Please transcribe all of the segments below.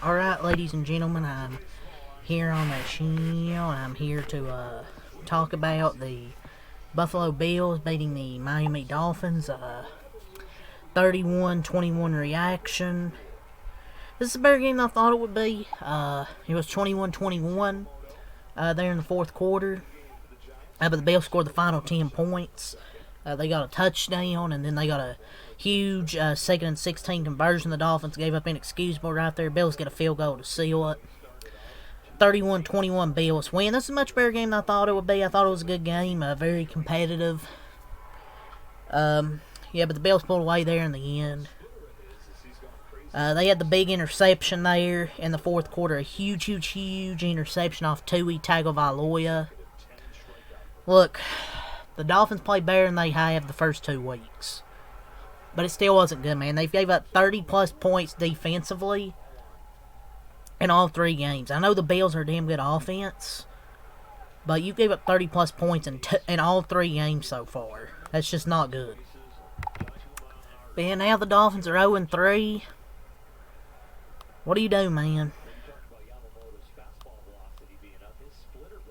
Alright, ladies and gentlemen, I'm here on that channel, and I'm here to talk about the Buffalo Bills beating the Miami Dolphins. 31-21 reaction. This is a better game than I thought it would be. It was 21-21 there in the fourth quarter. But the Bills scored the final 10 points. They got a touchdown, and then they got a huge 2nd and 16 conversion. The Dolphins gave up inexcusable right there. Bills get a field goal to seal it. 31-21 Bills win. This is a much better game than I thought it would be. I thought it was a good game, very competitive. Yeah, but the Bills pulled away there in the end. They had the big interception there in the fourth quarter. A huge interception off Tui Tagovailoa. Look, the Dolphins played better than they have the first 2 weeks. But it still wasn't good, man. They gave up 30-plus points defensively in all 3 games. I know the Bills are a damn good offense, but you gave up 30-plus points in all 3 games so far. That's just not good. But yeah, now the Dolphins are 0-3. What do you do, man?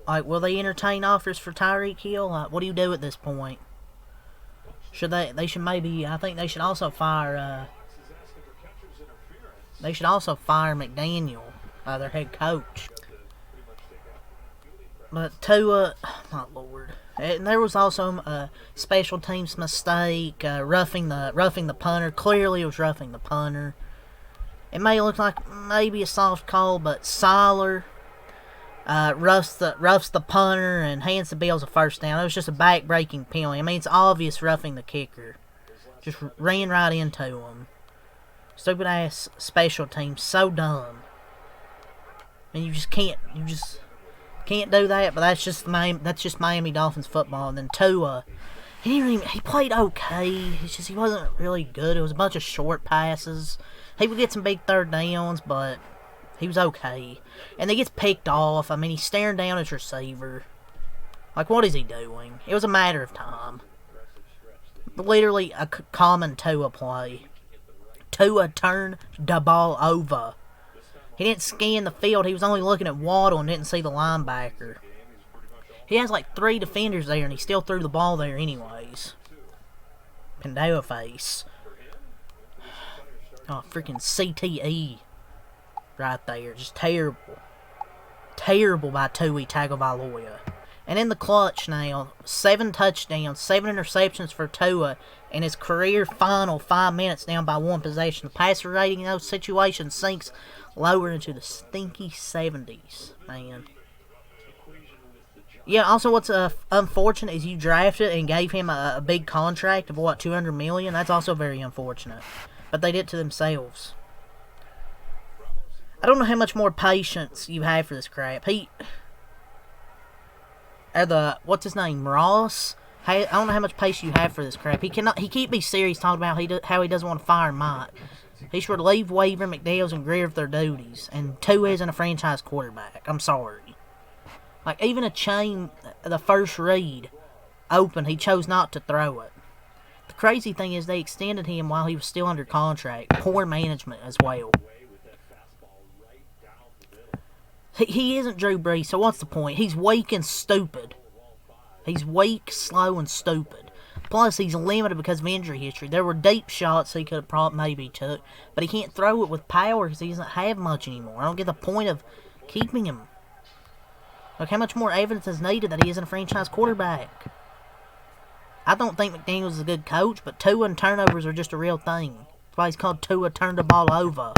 Like, will they entertain offers for Tyreek Hill? Like, what do you do at this point? Should they should maybe, I think they should also fire, McDaniel, their head coach. But Tua, my lord. And there was also a special teams mistake, roughing the punter. Clearly it was roughing the punter. It may look like maybe a soft call, but Siler roughs the punter and hands the Bills a first down. It was just a back-breaking penalty. I mean, it's obvious roughing the kicker. Just ran right into him. Stupid-ass special team. So dumb. And you just can't do that, but that's just Miami Dolphins football. And then Tua, he played okay. It's just he wasn't really good. It was a bunch of short passes. He would get some big third downs, but he was okay. And he gets picked off. I mean, he's staring down his receiver. Like, what is he doing? It was a matter of time. Literally a common Tua play. Tua turned the ball over. He didn't scan the field. He was only looking at Waddle and didn't see the linebacker. He has like 3 defenders there, and he still threw the ball there anyways. Pandeo face. Oh, freaking CTE. Right there. Just terrible. Terrible by Tui Tagovailoa. And in the clutch now, 7 touchdowns, 7 interceptions for Tua in his career final 5 minutes down by 1 possession. The passer rating in those situations sinks lower into the stinky 70s, man. Yeah, also what's unfortunate is you drafted and gave him a big contract of, what, $200 million? That's also very unfortunate. But they did it to themselves. I don't know how much more patience you have for this crap. What's his name, Ross? I don't know how much patience you have for this crap. He can't be serious talking about how he doesn't want to fire Mike. He should relieve Weaver, McDaniels, and Greer of their duties. And Tua isn't a franchise quarterback. I'm sorry. Like, even a chain, the first read open, he chose not to throw it. The crazy thing is they extended him while he was still under contract. Poor management as well. He isn't Drew Brees, so what's the point? He's weak and stupid. He's weak, slow, and stupid. Plus, he's limited because of injury history. There were deep shots he could have maybe took, but he can't throw it with power because he doesn't have much anymore. I don't get the point of keeping him. Like, how much more evidence is needed that he isn't a franchise quarterback? I don't think McDaniels is a good coach, but Tua and turnovers are just a real thing. That's why he's called Tua turned the ball over.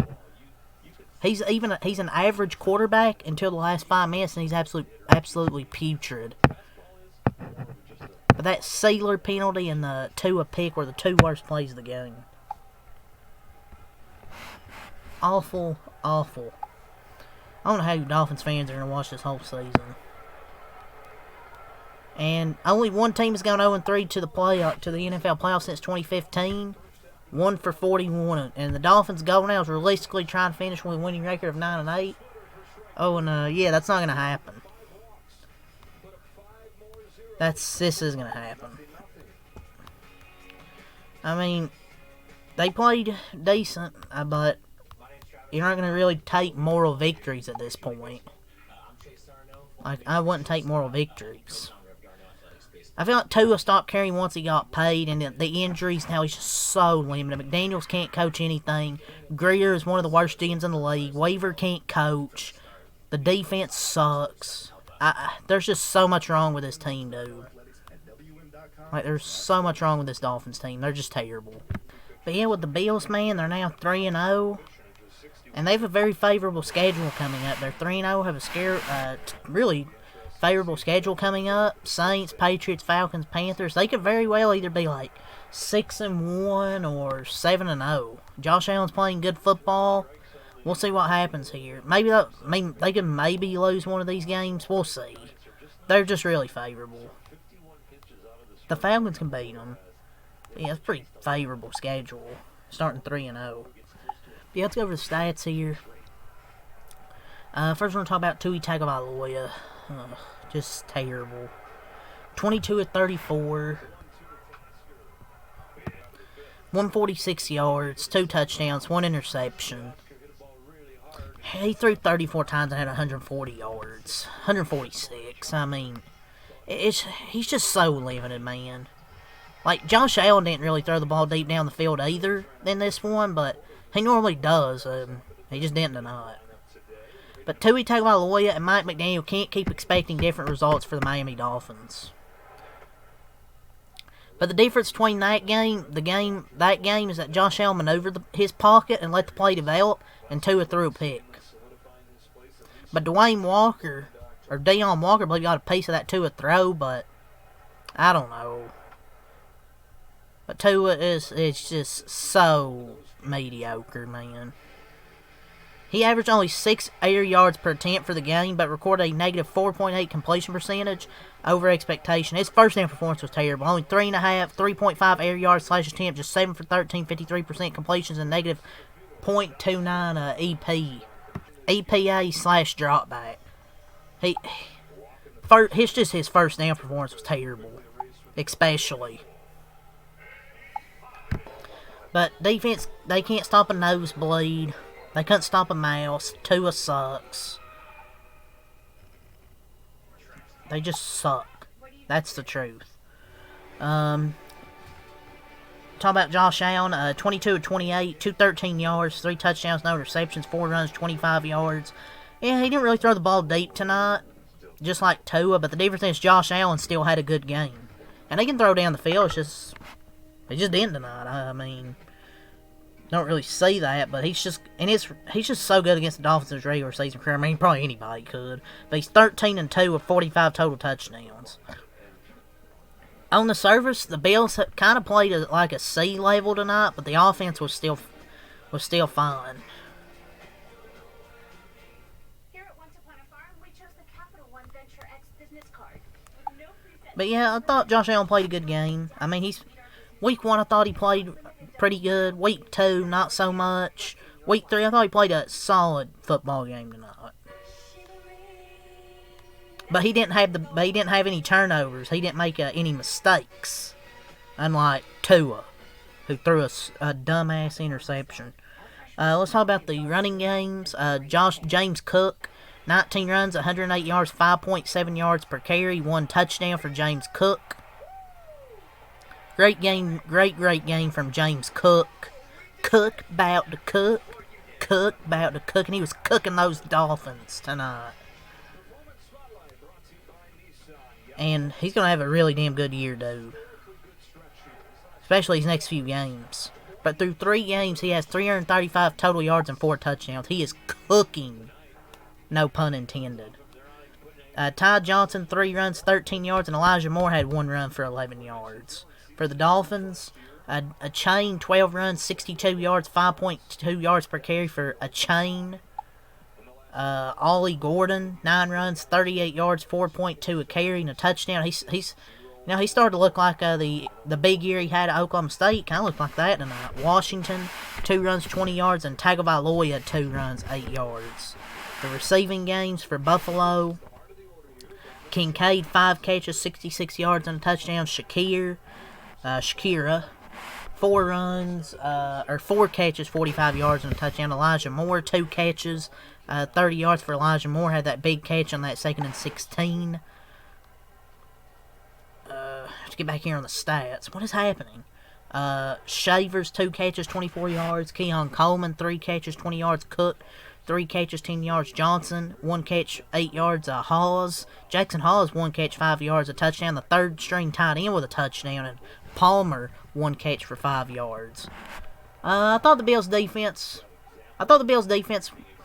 He's an average quarterback until the last 5 minutes, and he's absolutely putrid. But that Sealer penalty and the Tua pick were the 2 worst plays of the game. Awful, awful. I don't know how you Dolphins fans are going to watch this whole season. And only one team has gone 0-3 to the NFL playoffs since 2015. 1-41, and the Dolphins' goal now is realistically trying to finish with a winning record of 9-8. Oh, and yeah, that's not going to happen. This is going to happen. I mean, they played decent, but really take moral victories at this point. Like, I wouldn't take moral victories. I feel like Tua stopped caring once he got paid, and the injuries, now he's just so limited. McDaniels can't coach anything. Greer is one of the worst GMs in the league. Weaver can't coach. The defense sucks. There's just so much wrong with this team, dude. Like, there's so much wrong with this Dolphins team. They're just terrible. But yeah, with the Bills, man, they're now 3-0. And they have a very favorable schedule coming up. They're 3-0, have a really favorable schedule coming up. Saints, Patriots, Falcons, Panthers. They could very well either be like 6-1 or 7-0. Josh Allen's playing good football. We'll see what happens here. They could maybe lose one of these games. We'll see. They're just really favorable. The Falcons can beat them. Yeah, it's a pretty favorable schedule. Starting 3-0. Yeah, let's go over the stats here. First, we're going to talk about Tua Tagovailoa. Just terrible. 22 of 34. 146 yards, 2 touchdowns, 1 interception. He threw 34 times and had 140 yards. 146. I mean, he's just so limited, man. Like, Josh Allen didn't really throw the ball deep down the field either in this one, but he normally does. He just didn't tonight. But Tua Tagovailoa and Mike McDaniel can't keep expecting different results for the Miami Dolphins. But the difference between that game is that Josh Allen maneuvered his pocket and let the play develop, and Tua threw a pick. But Deon Walker, I believe got a piece of that Tua throw, but I don't know. But Tua is just so mediocre, man. He averaged only 6 air yards per attempt for the game, but recorded a negative 4.8 completion percentage over expectation. His first down performance was terrible. Only 3.5 air yards / attempt, just 7 for 13, 53% completions, and negative 0.29 EPA / dropback. His first down performance was terrible, especially. But defense, they can't stop a nosebleed. They couldn't stop a mouse. Tua sucks. They just suck. That's the truth. Talk about Josh Allen. 22 of 28, 213 yards, 3 touchdowns, no interceptions, 4 runs, 25 yards. Yeah, he didn't really throw the ball deep tonight, just like Tua. But the difference is Josh Allen still had a good game, and he can throw down the field. He just didn't tonight. I mean, don't really see that, but he's just so good against the Dolphins in his regular season career. I mean, probably anybody could. But he's 13-2 with 45 total touchdowns. On the surface, the Bills kind of played like a C level tonight, but the offense was still fine. Here at Once Upon a Farm, we chose the Capital One Venture X business card. With no preset. But yeah, I thought Josh Allen played a good game. I mean, week 1 I thought he played pretty good. Week 2, not so much. Week 3, I thought he played a solid football game tonight. But he didn't have any turnovers. He didn't make any mistakes, unlike Tua, who threw a dumbass interception. Let's talk about the running games. James Cook, 19 runs, 108 yards, 5.7 yards per carry, 1 touchdown for James Cook. Great game from James Cook. Cook about to cook, and he was cooking those Dolphins tonight. And he's going to have a really damn good year, dude. Especially his next few games. But through 3 games, he has 335 total yards and 4 touchdowns. He is cooking. No pun intended. Ty Johnson, 3 runs, 13 yards, and Elijah Moore had 1 run for 11 yards. For the Dolphins, a chain, 12 runs, 62 yards, 5.2 yards per carry for a chain. Ollie Gordon, 9 runs, 38 yards, 4.2 a carry, and a touchdown. He started to look like the big year he had at Oklahoma State. Kind of looked like that tonight. Washington, 2 runs, 20 yards, and Tagovailoa, 2 runs, 8 yards. The receiving games for Buffalo: Kincaid, 5 catches, 66 yards, and a touchdown. Shakira, 4 runs, or 4 catches, 45 yards and a touchdown. Elijah Moore, 2 catches, 30 yards for Elijah Moore. Had that big catch on that 2nd and 16. Let's get back here on the stats. What is happening? Shavers, 2 catches, 24 yards. Keon Coleman, 3 catches, 20 yards. Cook, 3 catches, 10 yards. Johnson, 1 catch, 8 yards. Hawes, Jackson Hawes, 1 catch, 5 yards, a touchdown. The 3rd string tight end with a touchdown. And Palmer, 1 catch for 5 yards. I thought the Bills' defense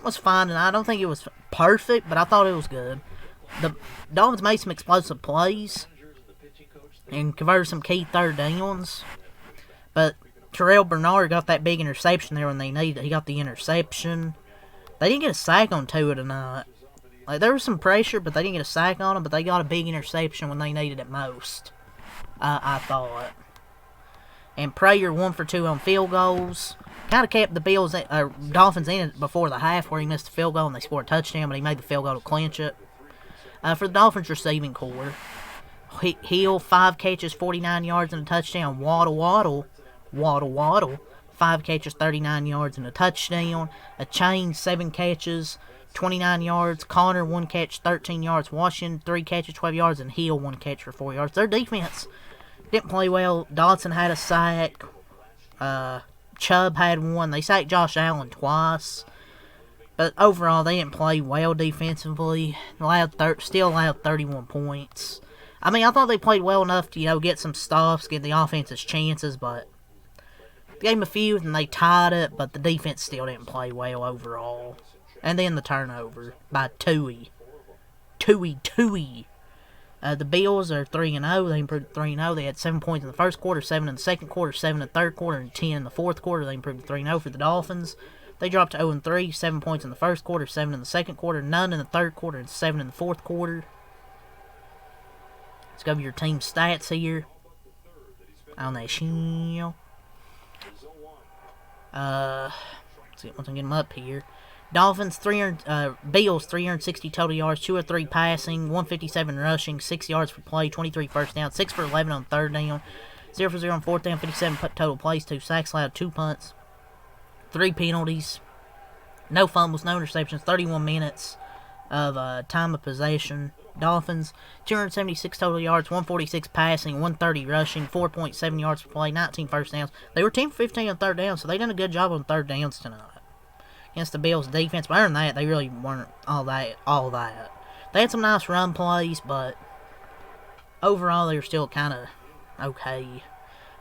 was fine, and I don't think it was perfect, but I thought it was good. The Dolphins made some explosive plays and converted some key 3rd downs. But Terrell Bernard got that big interception there when they needed it. He got the interception. They didn't get a sack on Tua tonight. Like, there was some pressure, but they didn't get a sack on him. But they got a big interception when they needed it most, I thought. And Prayer 1 for 2 on field goals. Kind of kept the Dolphins in it before the half, where he missed a field goal and they scored a touchdown, but he made the field goal to clinch it. For the Dolphins receiving corps, Hill, 5 catches, 49 yards and a touchdown. Waddle, 5 catches, 39 yards and a touchdown. A Chain, 7 catches, 29 yards. Connor, 1 catch, 13 yards. Washington, 3 catches, 12 yards. And Hill, 1 catch for 4 yards. Their defense didn't play well. Dodson had a sack. Chubb had 1. They sacked Josh Allen twice. But overall, they didn't play well defensively. Still allowed 31 points. I mean, I thought they played well enough to, get some stops, get the offense's chances, but they gave them a few and they tied it, but the defense still didn't play well overall. And then the turnover by Tui. The Bills are 3-0. They improved to 3-0. They had 7 points in the first quarter, 7 in the second quarter, 7 in the third quarter, and 10 in the fourth quarter. They improved to 3-0 for the Dolphins. They dropped to 0-3, 7 points in the first quarter, 7 in the second quarter, none in the third quarter, and 7 in the fourth quarter. Let's go over your team stats here on that show. Let's see once I get them up here. Dolphins, Bills, 360 total yards, 203 passing, 157 rushing, 6 yards per play, 23 first down, 6 for 11 on 3rd down, 0 for 0 on 4th down, 57 total plays, 2 sacks allowed, 2 punts, 3 penalties, no fumbles, no interceptions, 31 minutes of time of possession. Dolphins, 276 total yards, 146 passing, 130 rushing, 4.7 yards per play, 19 first downs. They were 10 for 15 on 3rd down, so they done a good job on 3rd downs tonight against the Bills' defense. But other than that, they really weren't all that. They had some nice run plays, but overall, they were still kind of okay.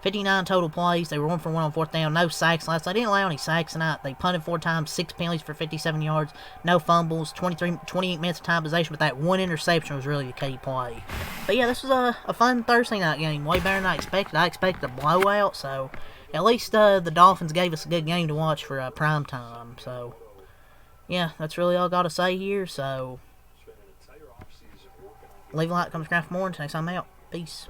59 total plays. They were 1 for 1 on 4th down. No sacks last. They didn't allow any sacks tonight. They punted 4 times, 6 penalties for 57 yards. No fumbles. 28 minutes of time possession, but that 1 interception was really the key play. But yeah, this was a fun Thursday night game. Way better than I expected. I expected a blowout, so at least the Dolphins gave us a good game to watch for prime time. So yeah, that's really all I got to say here. So leave a like, comment, subscribe for more. Until next time, I'm out. Peace.